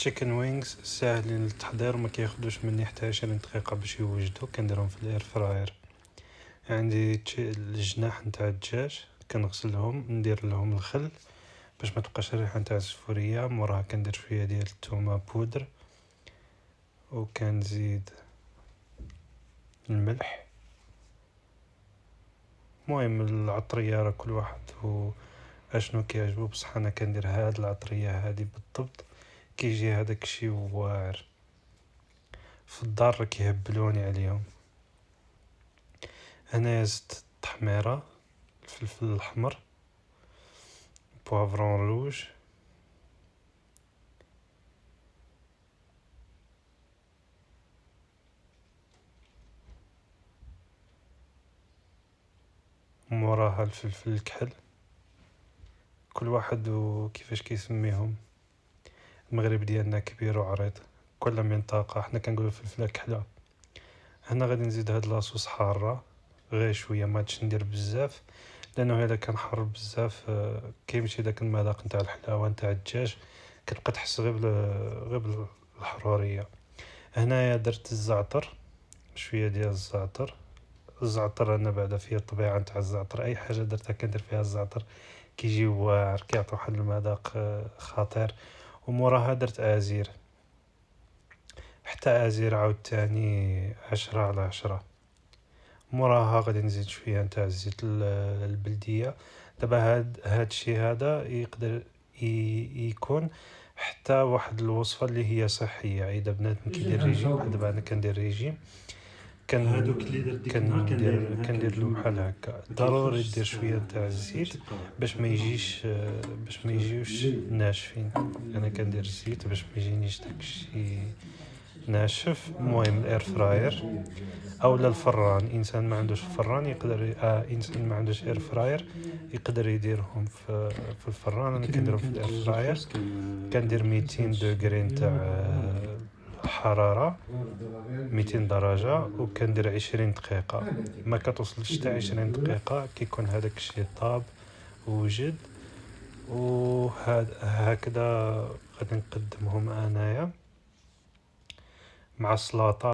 تشيكن وينجز ساهلين للتحضير، ما كياخذوش مني حتى 20 دقيقه باش يوجدوا. كنديرهم في الاير فراير. عندي الجناح نتاع الدجاج كنغسلهم، ندير لهم الخل باش ما تبقاش الريحه نتاع الزفوريه. موراها كندير شويه ديال الثومه بودر، وكنزيد الملح. المهم العطريه راه كل واحد و اشنو كيعجبو، بصح انا كندير هاد العطريه هادي بالضبط. كيجي هذاك الشيء واعر. في الدار كيهبلوني عليهم. هنا زدت التحميره، الفلفل الاحمر، بوافرون روج، موراها الفلفل الكحل. كل واحد وكيفاش كيسميهم. المغرب ديالنا كبير وعريض، كل منطقه حنا كنقولوا فلفل الكحله. هنا غادي نزيد هاد لاصوص حاره غير شويه، ما تش ندير بزاف، لانه الا كان حار بزاف كيمشي داك المذاق نتاع الحلاوه نتاع الدجاج، كتبقى تحس غير بالحروريه. هنايا درت الزعتر، شويه ديال الزعتر انا بعدا فيا الطبيعه نتاع الزعتر، اي حاجه درتها كندير فيها الزعتر كيجي واعر، كيعطي واحد المذاق خطير. وموراها درت ازير، حتى ازير عاود تاني 10/10. موراها غادي نزيد شويه نتاع الزيت البلديه. دابا هاد الشيء هذا يقدر يكون حتى واحد الوصفه اللي هي صحيه. اذا بنادم كيدير ريجيم بحال دابا انا كندير ريجيم، كندير له بحال هكا. ضروري دير شويه تاع الزيت باش ما يجيوش ناشفين. انا كندير الزيت باش ما يجينيش داكشي ناشف. المهم الاير فراير اولا الفران. انسان ما عندوش فران يقدر انسان ما عندوش اير فراير يقدر يديرهم في الفران. انا كنديرهم في الاير فراير. كندير 200 دوغري نتاع حراره، 200 درجه، وكندير 20 دقيقه. ما كتوصلش حتى 20 دقيقه كيكون هذاك الشيء طاب ووجد. وهكذا غادي نقدمهم انايا مع السلطه.